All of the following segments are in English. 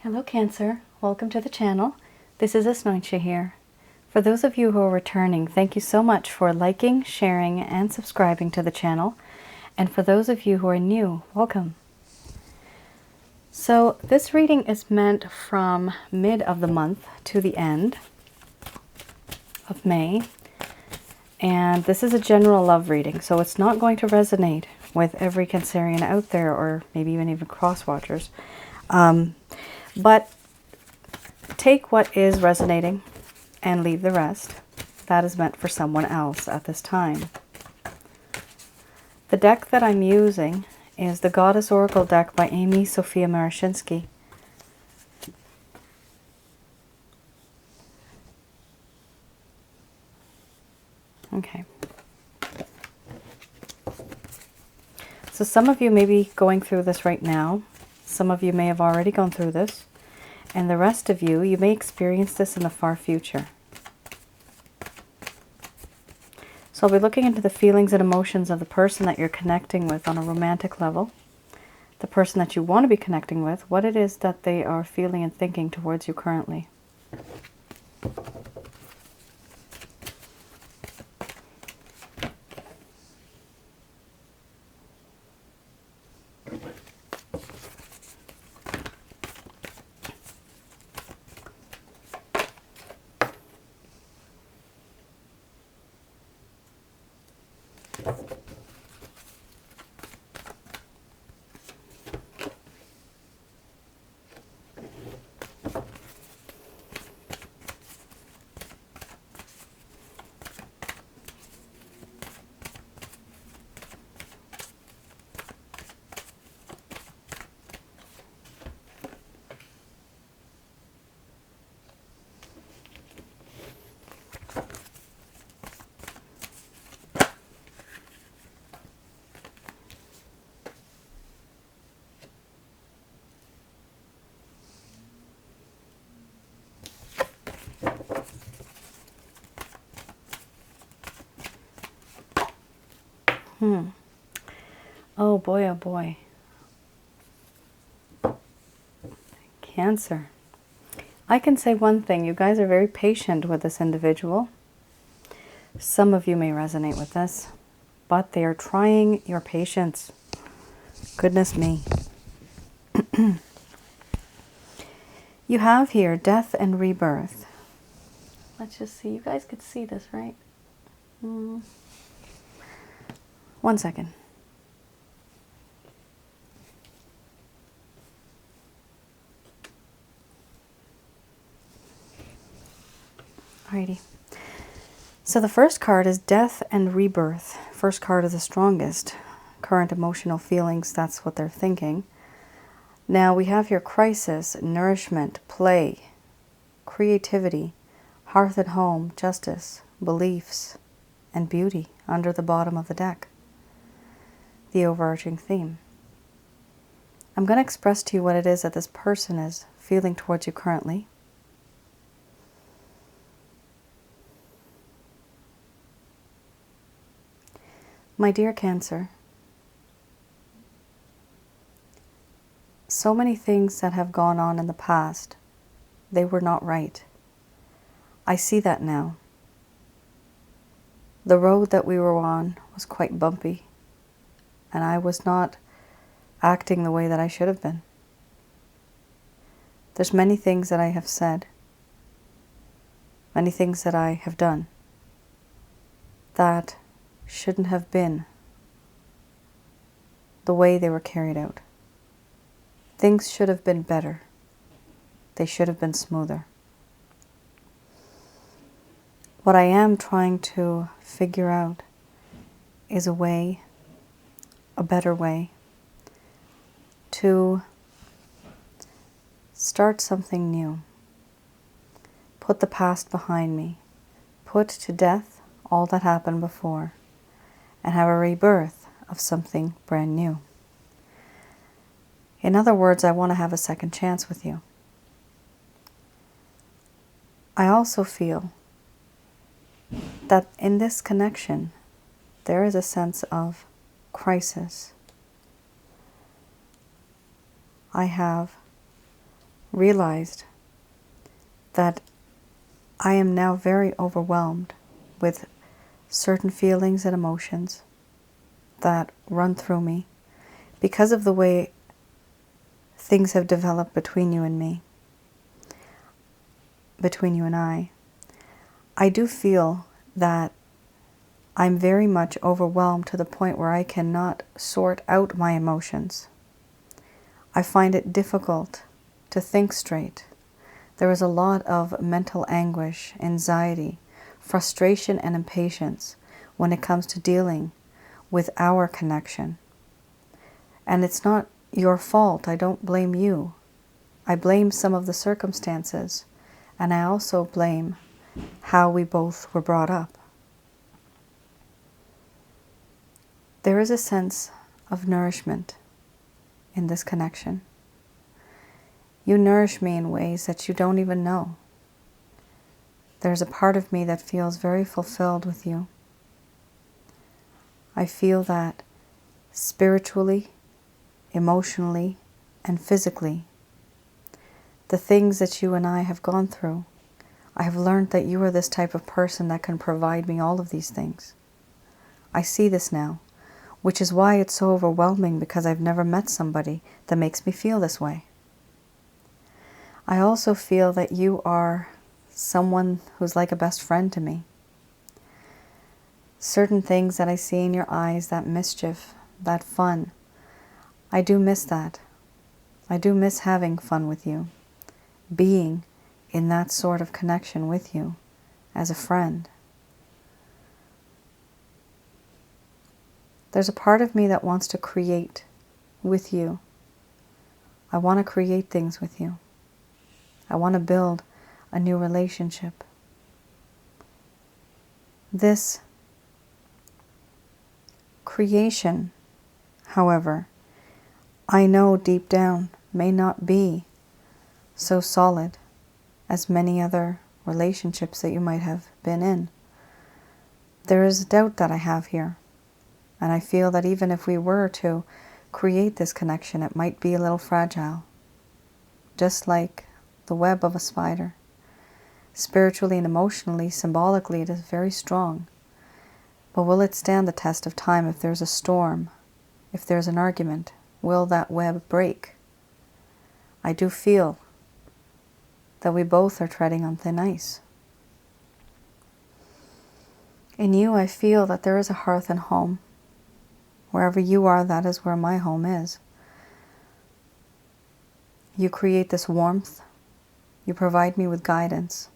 Hello Cancer, welcome to the channel. This is Asnointia here. For those of you who are returning, thank you so much for liking, sharing, and subscribing to the channel. And for those of you who are new, welcome. So this reading is meant from mid of the month to the end of May. And this is a general love reading, so it's not going to resonate with every Cancerian out there, or maybe even cross-watchers. But take what is resonating and leave the rest. That is meant for someone else at this time. The deck that I'm using is the Goddess Oracle deck by Amy Sophia Marashinsky. Okay. So some of you may be going through this right now. Some of you may have already gone through this. And the rest of you, you may experience this in the far future. So I'll be looking into the feelings and emotions of the person that you're connecting with on a romantic level. The person that you want to be connecting with, what it is that they are feeling and thinking towards you currently. Oh boy, oh boy. Cancer. I can say one thing. You guys are very patient with this individual. Some of you may resonate with this, but they are trying your patience. Goodness me. You have here death and rebirth. Let's just see. You guys could see this, right? 1 second. Alrighty. So the first card is death and rebirth. First card is the strongest. Current emotional feelings, that's what they're thinking. Now we have here crisis, nourishment, play, creativity, hearth and home, justice, beliefs, and beauty under the bottom of the deck. The overarching theme. I'm going to express to you what it is that this person is feeling towards you currently. My dear Cancer, so many things that have gone on in the past, they were not right. I see that now. The road that we were on was quite bumpy, and I was not acting the way that I should have been. There's many things that I have said, many things that I have done that shouldn't have been the way they were carried out. Things should have been better. They should have been smoother. What I am trying to figure out is a way, a better way, to start something new. Put the past behind me. Put to death all that happened before, and have a rebirth of something brand new. In other words, I want to have a second chance with you. I also feel that in this connection, there is a sense of crisis. I have realized that I am now very overwhelmed with certain feelings and emotions that run through me because of the way things have developed between you and me, between you and I. I do feel that I'm very much overwhelmed to the point where I cannot sort out my emotions. I find it difficult to think straight. There is a lot of mental anguish, anxiety, frustration, and impatience when it comes to dealing with our connection. And it's not your fault. I don't blame you. I blame some of the circumstances, and I also blame how we both were brought up. There is a sense of nourishment in this connection. You nourish me in ways that you don't even know. There's a part of me that feels very fulfilled with you. I feel that spiritually, emotionally, and physically, the things that you and I have gone through, I have learned that you are this type of person that can provide me all of these things. I see this now, which is why it's so overwhelming, because I've never met somebody that makes me feel this way. I also feel that you are someone who's like a best friend to me. Certain things that I see in your eyes, that mischief, that fun, I do miss that. I do miss having fun with you, being in that sort of connection with you as a friend. There's a part of me that wants to create with you. I want to create things with you. I want to build a new relationship. This creation, however, I know deep down may not be so solid as many other relationships that you might have been in. There is a doubt that I have here. And I feel that even if we were to create this connection, it might be a little fragile. Just like the web of a spider. Spiritually and emotionally, symbolically, it is very strong. But will it stand the test of time if there's a storm? If there's an argument? Will that web break? I do feel that we both are treading on thin ice. In you, I feel that there is a hearth and home. Wherever you are, that is where my home is. You create this warmth. You provide me with guidance.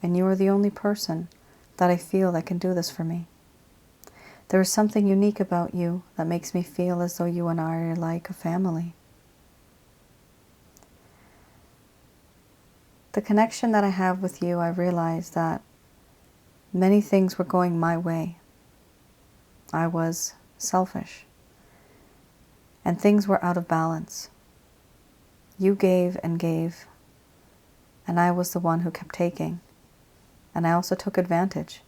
And you are the only person that I feel that can do this for me. There is something unique about you that makes me feel as though you and I are like a family. The connection that I have with you, I realize that many things were going my way. I was selfish. And things were out of balance. You gave and gave, and I was the one who kept taking. And I also took advantage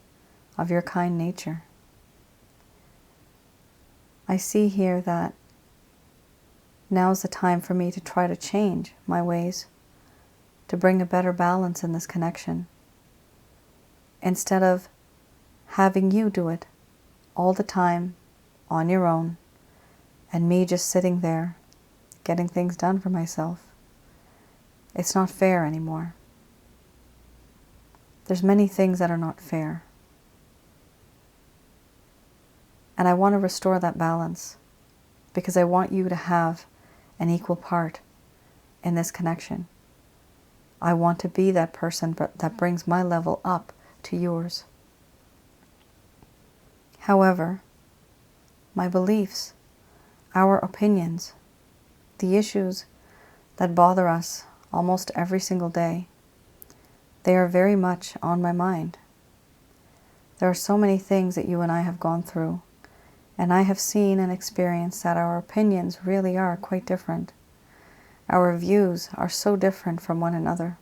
of your kind nature. I see here that now's the time for me to try to change my ways, to bring a better balance in this connection. Instead of having you do it all the time on your own, and me just sitting there getting things done for myself. It's not fair anymore. There's many things that are not fair. And I want to restore that balance because I want you to have an equal part in this connection. I want to be that person that brings my level up to yours. However, my beliefs, our opinions, the issues that bother us almost every single day, they are very much on my mind. There are so many things that you and I have gone through, and I have seen and experienced that our opinions really are quite different. Our views are so different from one another.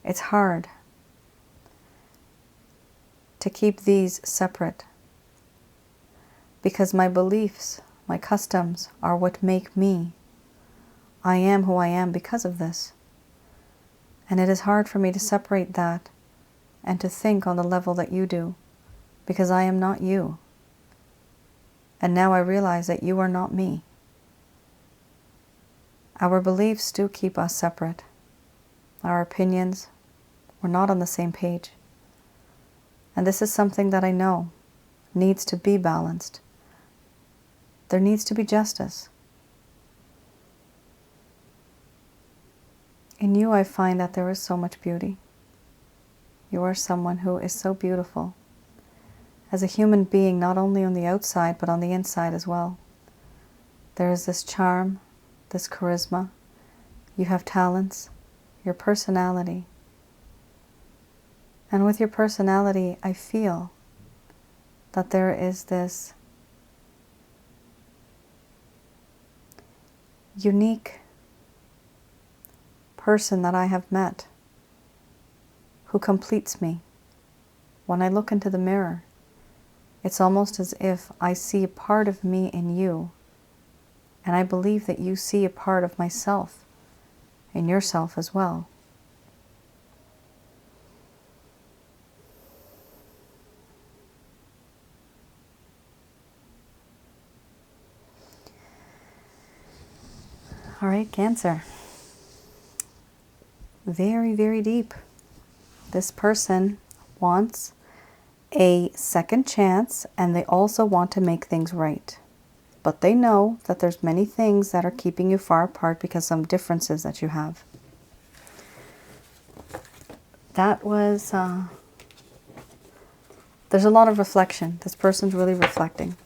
It's hard to keep these separate because my beliefs, my customs are what make me. I am who I am because of this. And it is hard for me to separate that and to think on the level that you do, because I am not you. And now I realize that you are not me. Our beliefs do keep us separate. Our opinions, we're not on the same page. And this is something that I know needs to be balanced. There needs to be justice. In you, I find that there is so much beauty. You are someone who is so beautiful as a human being, not only on the outside, but on the inside as well. There is this charm, this charisma. You have talents, your personality. And with your personality, I feel that there is this unique person that I have met who completes me. When I look into the mirror, it's almost as if I see a part of me in you, and I believe that you see a part of myself in yourself as well. All right, Cancer. Very, very deep. This person wants a second chance, and they also want to make things right. But they know that there's many things that are keeping you far apart because of some differences that you have. That was, there's a lot of reflection. This person's really reflecting.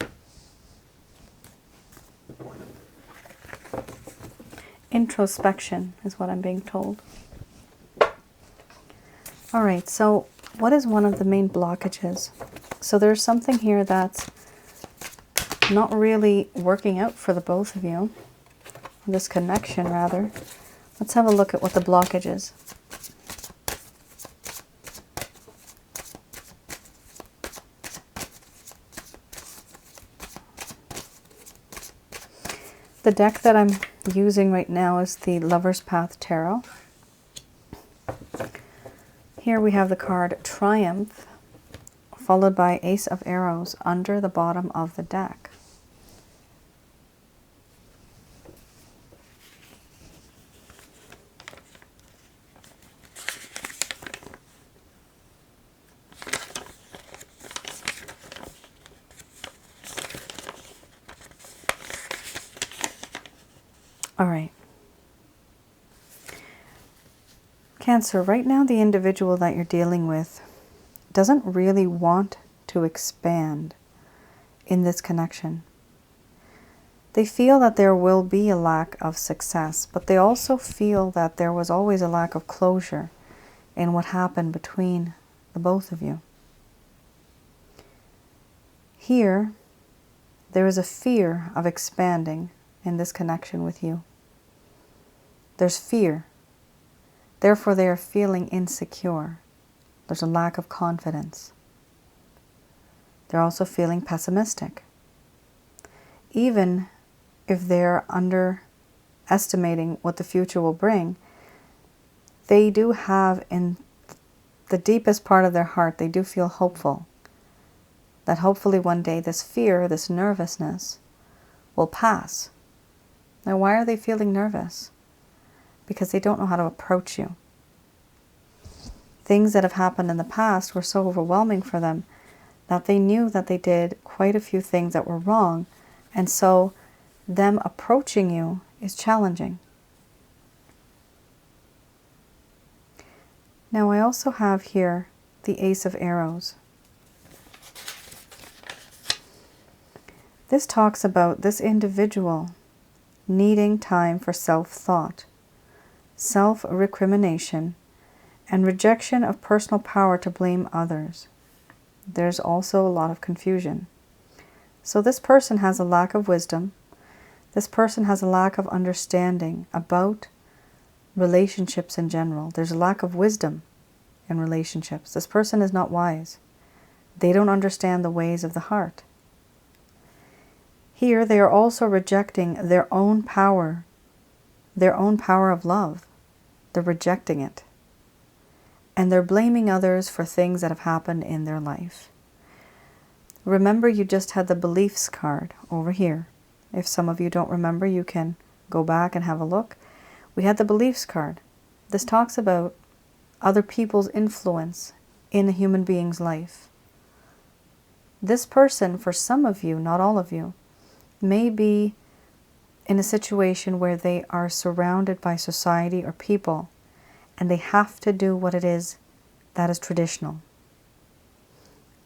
Introspection is what I'm being told. All right, so what is one of the main blockages? So there's something here that's not really working out for the both of you. This connection, rather. Let's have a look at what the blockage is. The deck that I'm using right now is the Lover's Path Tarot. Here we have the card Triumph, followed by Ace of Arrows under the bottom of the deck. All right. Cancer, right now the individual that you're dealing with doesn't really want to expand in this connection. They feel that there will be a lack of success, but they also feel that there was always a lack of closure in what happened between the both of you. Here, there is a fear of expanding in this connection with you. There's fear. Therefore, they are feeling insecure. There's a lack of confidence. They're also feeling pessimistic. Even if they're underestimating what the future will bring, they do have in the deepest part of their heart, they do feel hopeful. That hopefully one day this fear, this nervousness will pass. Now, why are they feeling nervous? Because they don't know how to approach you. Things that have happened in the past were so overwhelming for them that they knew that they did quite a few things that were wrong, and so them approaching you is challenging. Now I also have here the Ace of Arrows. This talks about this individual needing time for self-thought, self-recrimination, and rejection of personal power to blame others. There's also a lot of confusion. So this person has a lack of wisdom. This person has a lack of understanding about relationships in general. There's a lack of wisdom in relationships. This person is not wise. They don't understand the ways of the heart. Here they are also rejecting their own power of love. They're rejecting it. And they're blaming others for things that have happened in their life. Remember, you just had the beliefs card over here. If some of you don't remember, you can go back and have a look. We had the beliefs card. This talks about other people's influence in a human being's life. This person, for some of you, not all of you, may be in a situation where they are surrounded by society or people, and they have to do what it is that is traditional.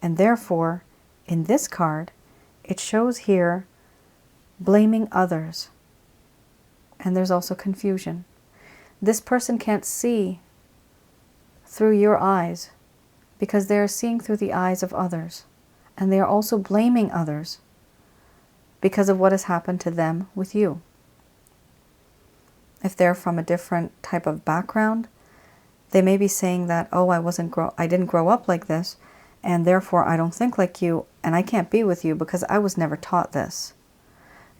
And therefore, in this card, it shows here blaming others. And there's also confusion. This person can't see through your eyes because they are seeing through the eyes of others. And they are also blaming others because of what has happened to them with you. If they're from a different type of background, they may be saying that, oh, I didn't grow up like this, and therefore I don't think like you, and I can't be with you because I was never taught this.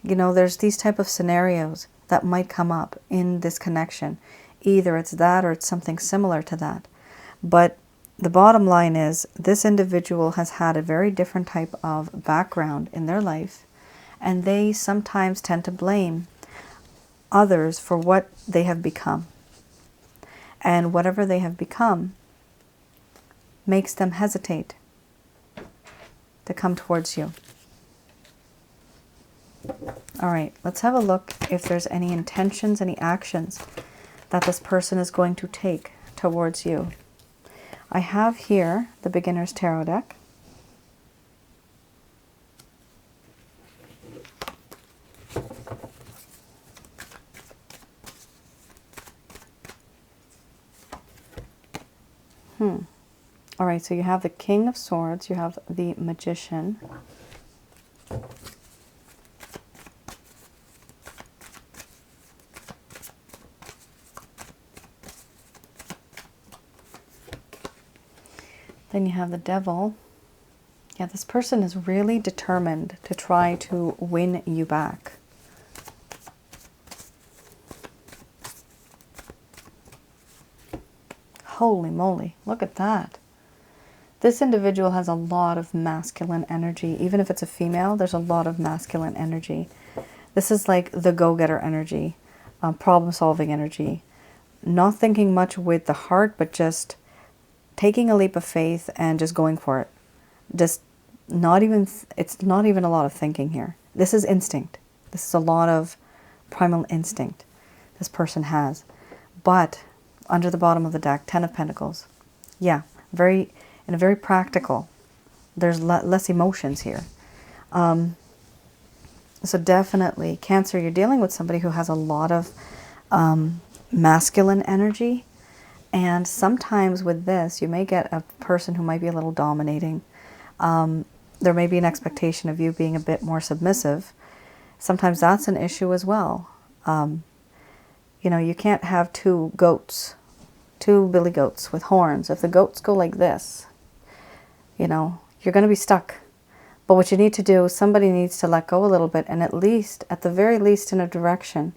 You know, there's these type of scenarios that might come up in this connection. Either it's that or it's something similar to that. But the bottom line is, this individual has had a very different type of background in their life, and they sometimes tend to blame others for what they have become. And whatever they have become makes them hesitate to come towards you. All right, let's have a look if there's any intentions, any actions that this person is going to take towards you. I have here the Beginner's Tarot deck. All right, so you have the King of Swords, you have the Magician. Then you have the Devil. Yeah, this person is really determined to try to win you back. Holy moly, look at that. This individual has a lot of masculine energy. Even if it's a female, there's a lot of masculine energy. This is like the go-getter energy, problem-solving energy. Not thinking much with the heart, but just taking a leap of faith and just going for it. Just not even, it's not even a lot of thinking here. This is instinct. This is a lot of primal instinct this person has. But under the bottom of the deck, 10 of Pentacles. Yeah, in a very practical. There's less emotions here. So definitely, Cancer, you're dealing with somebody who has a lot of masculine energy. And sometimes with this, you may get a person who might be a little dominating. There may be an expectation of you being a bit more submissive. Sometimes that's an issue as well. You know, you can't have two billy goats with horns. If the goats go like this, you know, you're going to be stuck. But what you need to do, somebody needs to let go a little bit, and at the very least in a direction,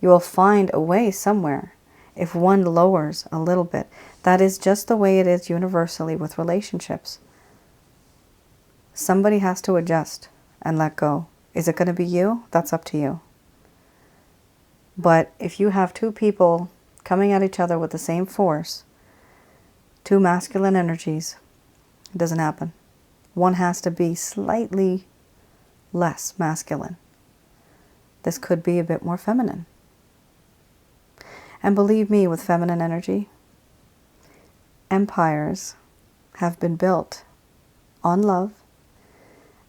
you will find a way somewhere. If one lowers a little bit, that is just the way it is universally with relationships. Somebody has to adjust and let go. Is it going to be you? That's up to you. But if you have two people coming at each other with the same force, two masculine energies, it doesn't happen. One has to be slightly less masculine. This could be a bit more feminine. And believe me, with feminine energy, empires have been built on love,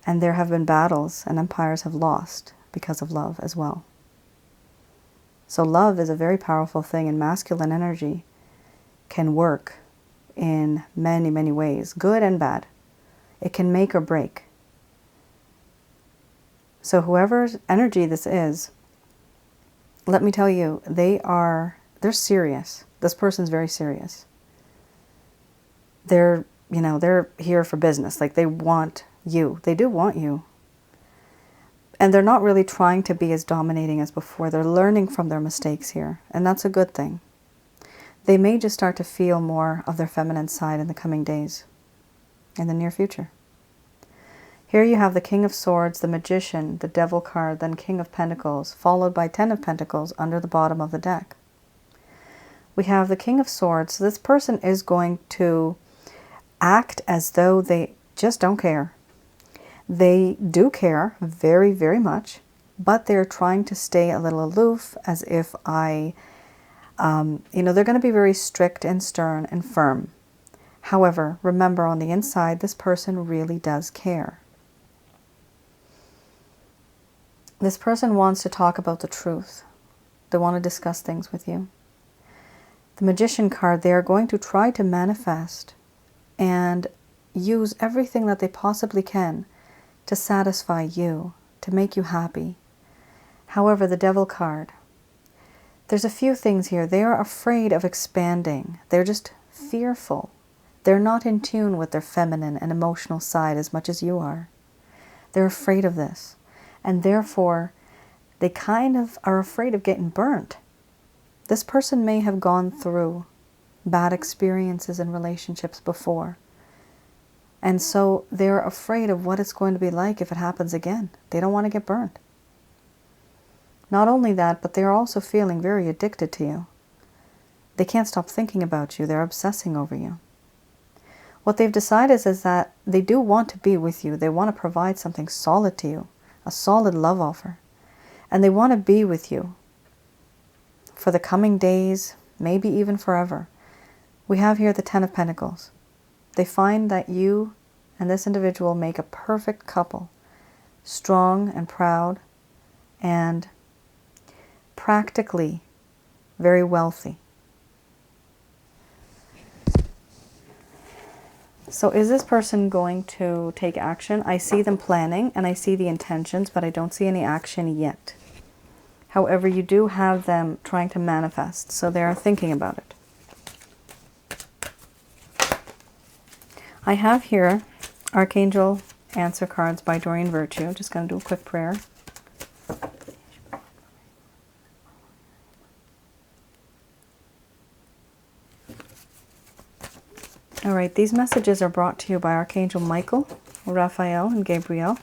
and there have been battles, and empires have lost because of love as well. So love is a very powerful thing, and masculine energy can work in many, many ways, good and bad. It can make or break. So whoever's energy this is, let me tell you, they're serious. This person's very serious. They're here for business. Like, they want you. They do want you. And they're not really trying to be as dominating as before. They're learning from their mistakes here. And that's a good thing. They may just start to feel more of their feminine side in the coming days, in the near future. Here you have the King of Swords, the Magician, the Devil card, then King of Pentacles, followed by Ten of Pentacles under the bottom of the deck. We have the King of Swords. So this person is going to act as though they just don't care. They do care very, very much, but they're trying to stay a little aloof, as if they're going to be very strict and stern and firm. However, remember, on the inside, this person really does care. This person wants to talk about the truth. They want to discuss things with you. The Magician card, they are going to try to manifest and use everything that they possibly can to satisfy you, to make you happy. However, the Devil card, there's a few things here. They are afraid of expanding. They're just fearful. They're not in tune with their feminine and emotional side as much as you are. They're afraid of this. And therefore, they kind of are afraid of getting burnt. This person may have gone through bad experiences in relationships before. And so they're afraid of what it's going to be like if it happens again. They don't want to get burnt. Not only that, but they're also feeling very addicted to you. They can't stop thinking about you. They're obsessing over you. What they've decided is that they do want to be with you. They want to provide something solid to you, a solid love offer. And they want to be with you for the coming days, maybe even forever. We have here the Ten of Pentacles. They find that you and this individual make a perfect couple, strong and proud, and practically very wealthy. So is this person going to take action? I see them planning and I see the intentions, but I don't see any action yet. However, you do have them trying to manifest, so they are thinking about it. I have here Archangel Answer Cards by Doreen Virtue. I'm just going to do a quick prayer. All right, these messages are brought to you by Archangel Michael, Raphael, and Gabriel.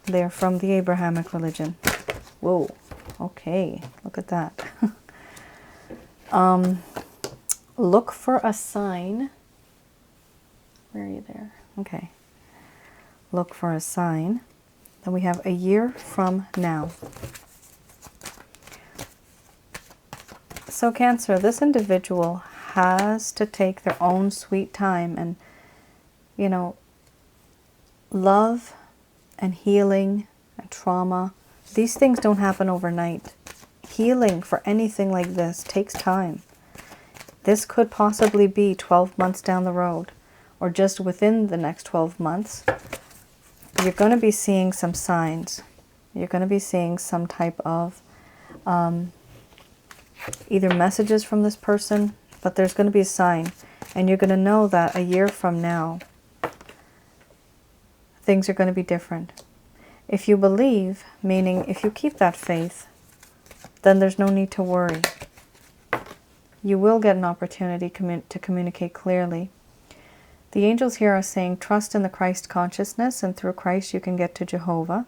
They're from the Abrahamic religion. Whoa, okay, look at that. Look for a sign. Where are you there? Okay. Look for a sign. Then we have a year from now. So Cancer, this individual has to take their own sweet time, and love and healing and trauma, these things don't happen overnight. Healing for anything like this takes time. This could possibly be 12 months down the road, or just within the next 12 months. You're going to be seeing some signs. You're going to be seeing some type of either messages from this person, but there's going to be a sign, and you're going to know that a year from now, things are going to be different. If you believe, meaning if you keep that faith, then there's no need to worry. You will get an opportunity to communicate clearly. The angels here are saying, trust in the Christ consciousness, and through Christ you can get to Jehovah.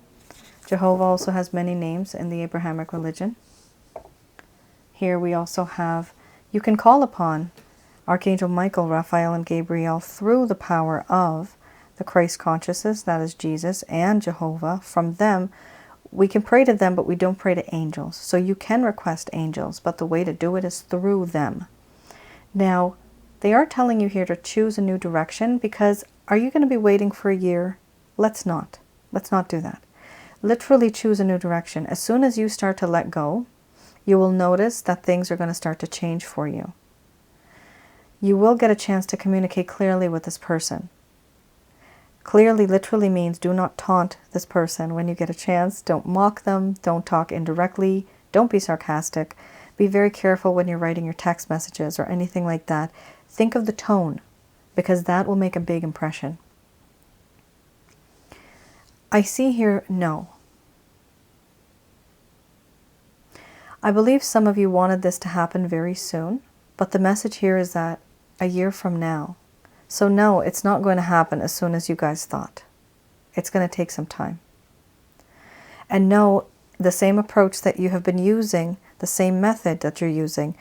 Jehovah also has many names in the Abrahamic religion. Here we also have, you can call upon Archangel Michael, Raphael, and Gabriel through the power of the Christ consciousness, that is Jesus, and Jehovah. From them, we can pray to them, but we don't pray to angels. So you can request angels, but the way to do it is through them. Now, they are telling you here to choose a new direction, because are you going to be waiting for a year? Let's not. Let's not do that. Literally choose a new direction. As soon as you start to let go, you will notice that things are going to start to change for you. You will get a chance to communicate clearly with this person. Clearly literally means do not taunt this person when you get a chance. Don't mock them. Don't talk indirectly. Don't be sarcastic. Be very careful when you're writing your text messages or anything like that. Think of the tone, because that will make a big impression. I see here no. I believe some of you wanted this to happen very soon. But the message here is that a year from now. So no, it's not going to happen as soon as you guys thought. It's going to take some time. And no, the same approach that you have been using, the same method that you're using,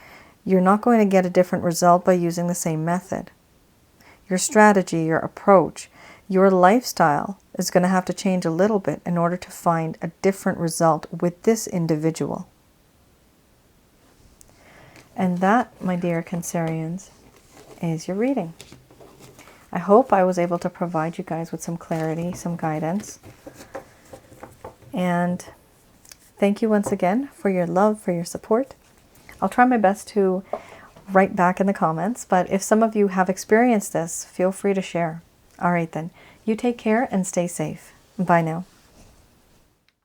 you're not going to get a different result by using the same method. Your strategy, your approach, your lifestyle is going to have to change a little bit in order to find a different result with this individual. And that, my dear Cancerians, is your reading. I hope I was able to provide you guys with some clarity, some guidance. And thank you once again for your love, for your support. I'll try my best to write back in the comments, but if some of you have experienced this, feel free to share. All right then, you take care and stay safe. Bye now.